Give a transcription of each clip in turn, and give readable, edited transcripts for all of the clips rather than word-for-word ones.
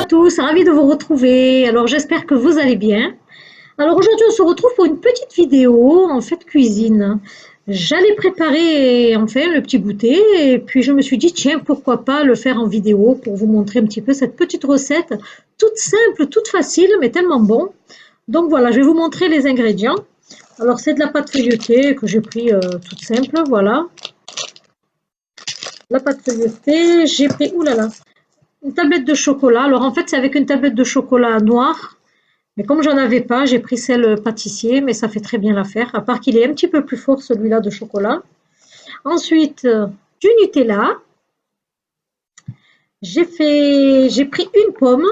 tous, ravie de vous retrouver. Alors j'espère que vous allez bien. Alors aujourd'hui on se retrouve pour une petite vidéo en fait cuisine. J'allais préparer enfin le petit goûter et puis je me suis dit tiens pourquoi pas le faire en vidéo pour vous montrer un petit peu cette petite recette toute simple, toute facile mais tellement bon. Donc voilà, je vais vous montrer les ingrédients. Alors c'est de la pâte feuilletée que j'ai pris toute simple, voilà. La pâte feuilletée, j'ai pris, oulala, une tablette de chocolat. Alors en fait, c'est avec une tablette de chocolat noir. Mais comme j'en avais pas, j'ai pris celle pâtissier, mais ça fait très bien l'affaire. À part qu'il est un petit peu plus fort celui-là de chocolat. Ensuite, du Nutella. J'ai pris une pomme,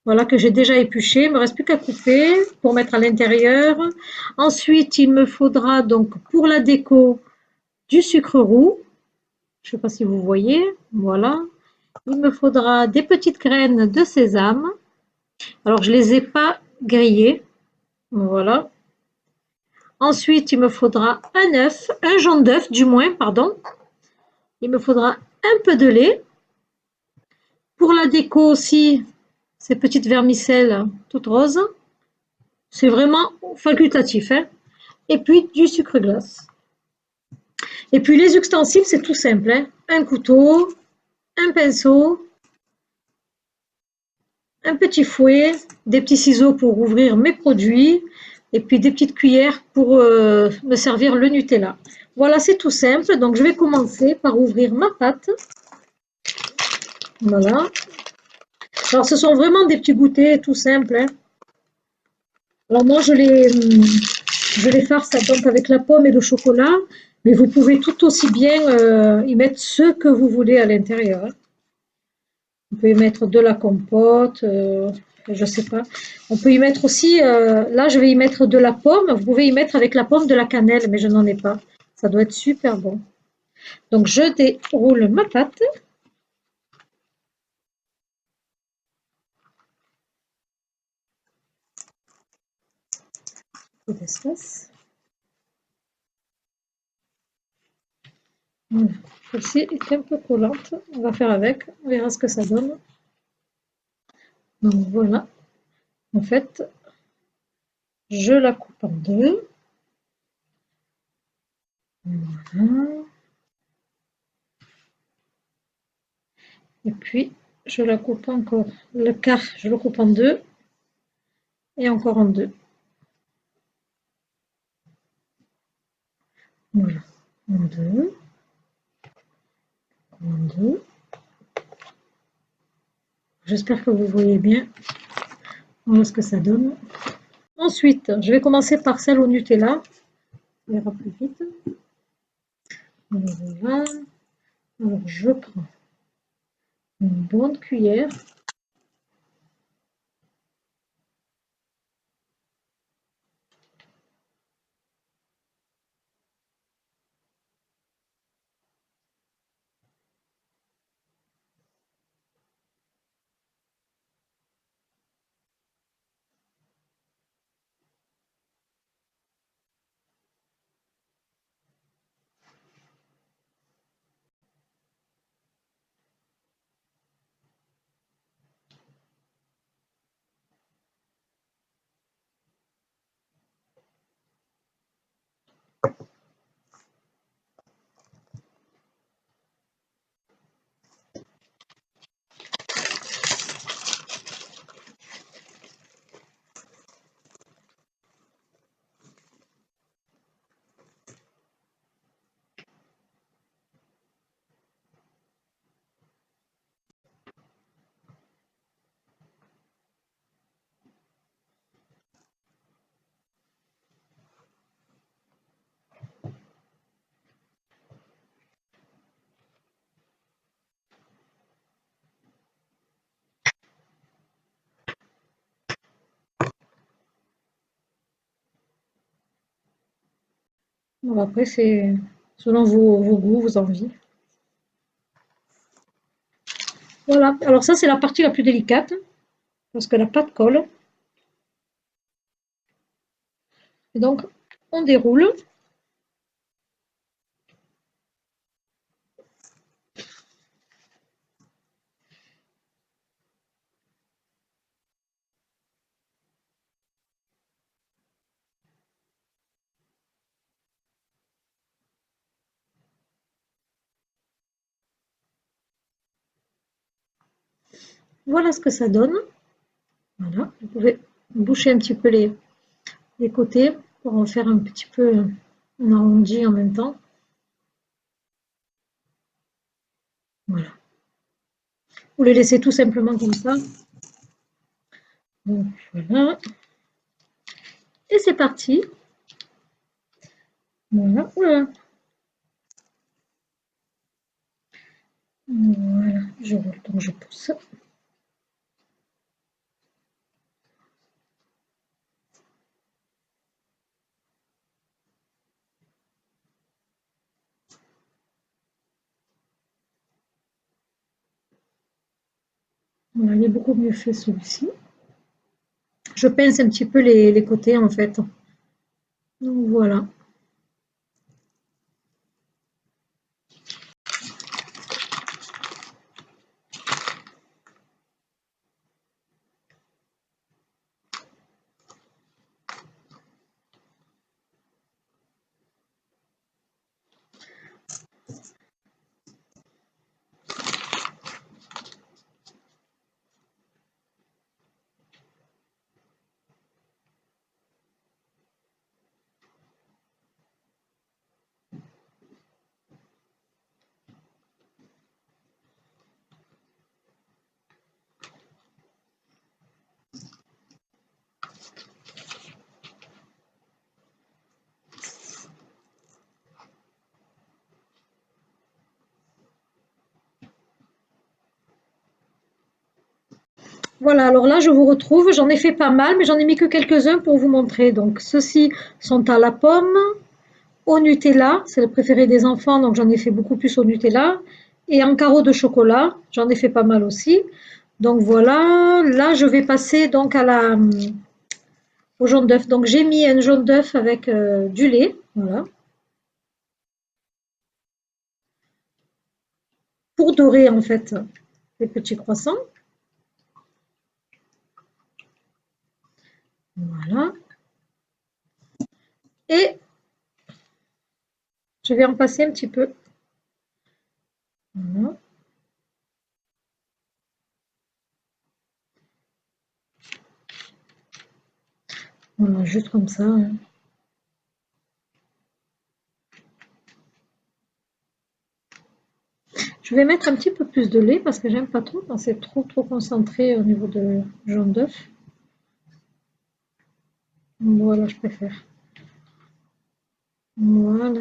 voilà que j'ai déjà épluchée. Il me reste plus qu'à couper pour mettre à l'intérieur. Ensuite, il me faudra donc pour la déco du sucre roux. Je ne sais pas si vous voyez. Voilà. Il me faudra des petites graines de sésame. Alors, je ne les ai pas grillées. Voilà. Ensuite, il me faudra un œuf, un jaune d'œuf du moins, pardon. Il me faudra un peu de lait. Pour la déco aussi, ces petites vermicelles toutes roses. C'est vraiment facultatif, hein. Et puis du sucre glace. Et puis les ustensiles, c'est tout simple, hein. Un couteau, un pinceau, un petit fouet, des petits ciseaux pour ouvrir mes produits et puis des petites cuillères pour me servir le Nutella. Voilà, c'est tout simple. Donc, je vais commencer par ouvrir ma pâte. Voilà. Alors, ce sont vraiment des petits goûters tout simples, hein. Alors, moi, je les farce donc avec la pomme et le chocolat, mais vous pouvez tout aussi bien y mettre ce que vous voulez à l'intérieur, hein. On peut y mettre de la compote, je sais pas. On peut y mettre aussi, là je vais y mettre de la pomme. Vous pouvez y mettre avec la pomme de la cannelle, mais je n'en ai pas. Ça doit être super bon. Donc je déroule ma pâte. Peu d'espace. Celle-ci est un peu collante. On va faire avec. On verra ce que ça donne. Donc voilà. En fait, je la coupe en deux. Voilà. Et puis, je la coupe encore. Le quart, je le coupe en deux. Et encore en deux. Voilà. En deux. En deux. J'espère que vous voyez bien. Voilà ce que ça donne. Ensuite, je vais commencer par celle au Nutella. Ça ira plus vite. Voilà. Alors, je prends une bonne cuillère. Bon, après, c'est selon vos goûts, vos envies. Voilà. Alors ça, c'est la partie la plus délicate parce que la pâte colle. Et donc, on déroule. Voilà ce que ça donne. Voilà, vous pouvez boucher un petit peu les côtés pour en faire un petit peu un arrondi en même temps. Voilà. Vous les laissez tout simplement comme ça. Donc voilà. Et c'est parti. Voilà. Voilà. Voilà. Je roule, donc je pousse. Voilà, il est beaucoup mieux fait celui-ci. Je pince un petit peu les côtés en fait. Donc voilà. Voilà, alors là, je vous retrouve. J'en ai fait pas mal, mais j'en ai mis que quelques-uns pour vous montrer. Donc, ceux-ci sont à la pomme, au Nutella, c'est le préféré des enfants, donc j'en ai fait beaucoup plus au Nutella. Et en carreau de chocolat, j'en ai fait pas mal aussi. Donc voilà, là, je vais passer donc au jaune d'œuf. Donc, j'ai mis un jaune d'œuf avec du lait, voilà, pour dorer en fait les petits croissants. Voilà. Et je vais en passer un petit peu. Voilà. Voilà, juste comme ça, hein. Je vais mettre un petit peu plus de lait parce que j'aime pas trop quand c'est trop concentré au niveau de jaune d'œuf. Voilà, je préfère. Voilà.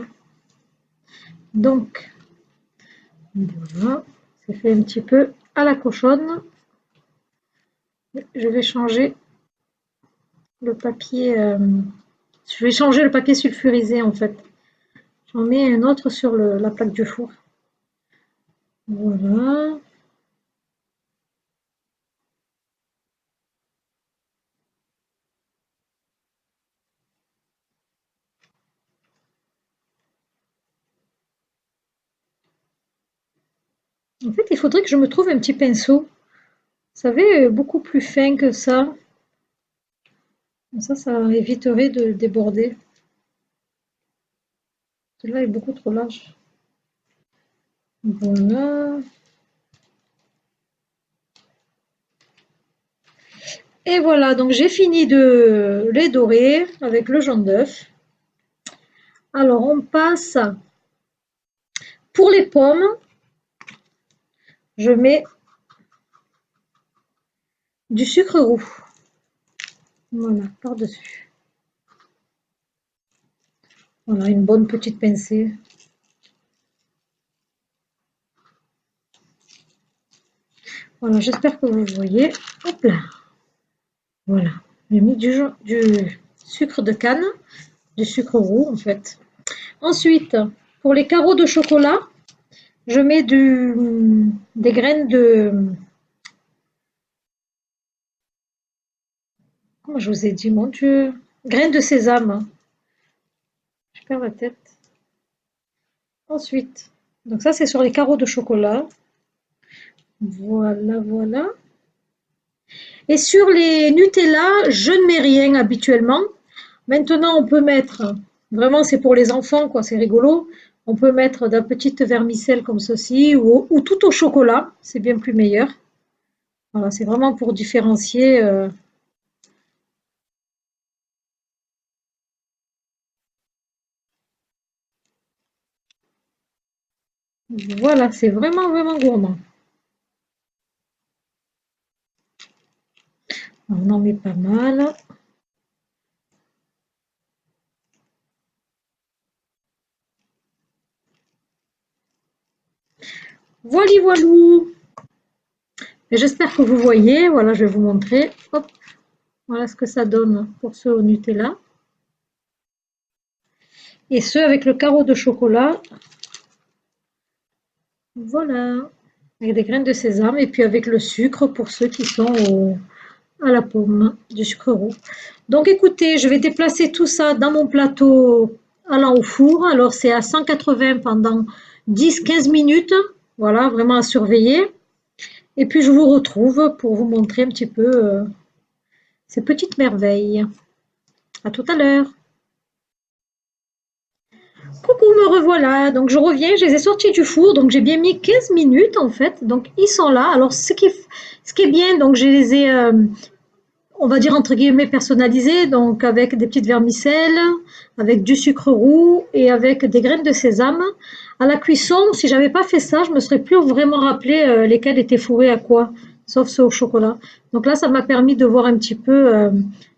Donc, voilà, c'est fait un petit peu à la cochonne. Je vais changer le papier. Je vais changer le papier sulfurisé en fait. J'en mets un autre sur la plaque du four. Voilà. En fait, il faudrait que je me trouve un petit pinceau. Vous savez, beaucoup plus fin que ça. Comme ça éviterait de déborder. Celui-là est beaucoup trop large. Voilà. Et voilà, donc j'ai fini de les dorer avec le jaune d'œuf. Alors on passe pour les pommes. Je mets du sucre roux. Voilà, par-dessus. Voilà, une bonne petite pincée. Voilà, j'espère que vous voyez. Hop là. Voilà. J'ai mis du sucre de canne, du sucre roux en fait. Ensuite, pour les carreaux de chocolat, je mets des graines de... Comment je vous ai dit, mon Dieu? Graines de sésame. Je perds la tête. Ensuite, donc ça c'est sur les carreaux de chocolat. Voilà, voilà. Et sur les Nutella, je ne mets rien habituellement. Maintenant, on peut mettre, vraiment c'est pour les enfants, quoi, c'est rigolo. On peut mettre de la petite vermicelle comme ceci ou tout au chocolat, c'est bien plus meilleur. Voilà, c'est vraiment pour différencier. Voilà, c'est vraiment, vraiment gourmand. On en met pas mal. Voilà, voilou. Et j'espère que vous voyez. Voilà, je vais vous montrer. Hop, voilà ce que ça donne pour ce au Nutella. Et ce avec le carreau de chocolat. Voilà. Avec des graines de sésame et puis avec le sucre pour ceux qui sont à la pomme, du sucre roux. Donc écoutez, je vais déplacer tout ça dans mon plateau allant au four. Alors c'est à 180 pendant 10-15 minutes. Voilà, vraiment à surveiller. Et puis je vous retrouve pour vous montrer un petit peu ces petites merveilles. À tout à l'heure. Coucou, me revoilà. Donc je reviens, je les ai sortis du four. Donc j'ai bien mis 15 minutes en fait. Donc ils sont là. Alors ce qui est bien, donc je les ai on va dire entre guillemets personnalisé, donc avec des petites vermicelles, avec du sucre roux et avec des graines de sésame. À la cuisson, si j'avais pas fait ça, je me serais plus vraiment rappelé lesquels étaient fourrés à quoi, sauf ceux au chocolat. Donc là, ça m'a permis de voir un petit peu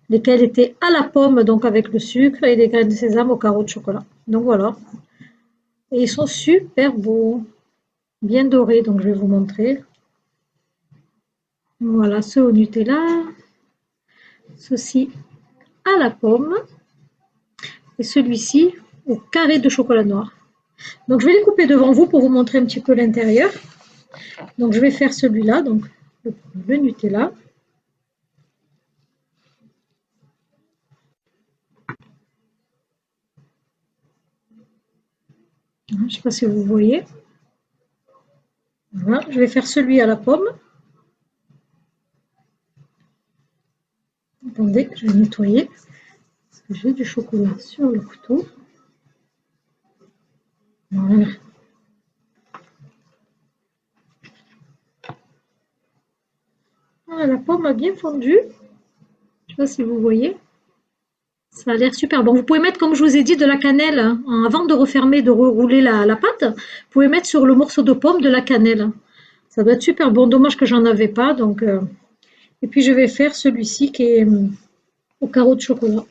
lesquels étaient à la pomme, donc avec le sucre et les graines de sésame au carreau de chocolat. Donc voilà. Et ils sont super beaux, bien dorés, donc je vais vous montrer. Voilà, ceux au Nutella, ceux-ci à la pomme et celui-ci au carré de chocolat noir. Donc je vais les couper devant vous pour vous montrer un petit peu l'intérieur. Donc je vais faire celui-là, donc le Nutella. Je ne sais pas si vous voyez. Voilà, je vais faire celui à la pomme. Attendez, je vais nettoyer parce que j'ai du chocolat sur le couteau. Voilà. Voilà, la pomme a bien fondu. Je ne sais pas si vous voyez. Ça a l'air super bon. Vous pouvez mettre, comme je vous ai dit, de la cannelle. Avant de refermer, de rerouler la pâte, vous pouvez mettre sur le morceau de pomme de la cannelle. Ça doit être super bon. Dommage que j'en avais pas. Donc, et puis je vais faire celui-ci qui est au carreau de chocolat.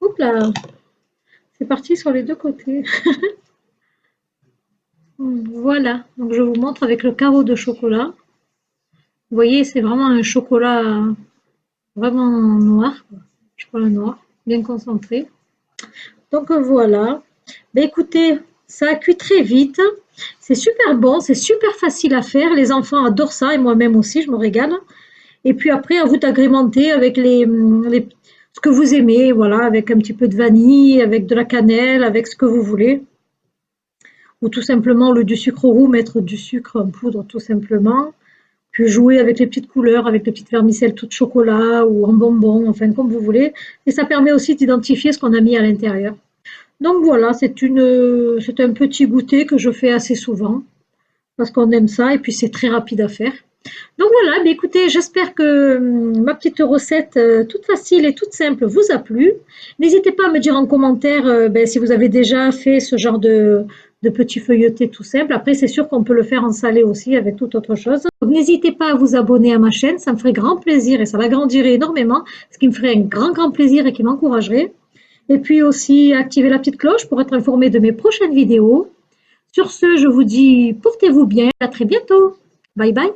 Hop là, c'est parti sur les deux côtés. Voilà, donc je vous montre avec le carreau de chocolat. Vous voyez, c'est vraiment un chocolat vraiment noir, chocolat noir, bien concentré. Donc voilà. Ben écoutez, ça a cuit très vite. C'est super bon, c'est super facile à faire. Les enfants adorent ça et moi-même aussi, je me régale. Et puis après, à vous d'agrémenter avec ce que vous aimez, voilà, avec un petit peu de vanille, avec de la cannelle, avec ce que vous voulez. Ou tout simplement du sucre roux, mettre du sucre en poudre tout simplement. Puis jouer avec les petites couleurs, avec les petites vermicelles toutes chocolat ou en bonbons, enfin comme vous voulez. Et ça permet aussi d'identifier ce qu'on a mis à l'intérieur. Donc voilà, c'est un petit goûter que je fais assez souvent parce qu'on aime ça et puis c'est très rapide à faire. Donc voilà, mais écoutez, j'espère que ma petite recette toute facile et toute simple vous a plu. N'hésitez pas à me dire en commentaire si vous avez déjà fait ce genre de petits feuilletés tout simple. Après, c'est sûr qu'on peut le faire en salé aussi avec toute autre chose. Donc n'hésitez pas à vous abonner à ma chaîne, ça me ferait grand plaisir et ça m'agrandirait énormément, ce qui me ferait un grand, grand plaisir et qui m'encouragerait. Et puis aussi activer la petite cloche pour être informé de mes prochaines vidéos. Sur ce, je vous dis portez-vous bien, à très bientôt. Bye bye.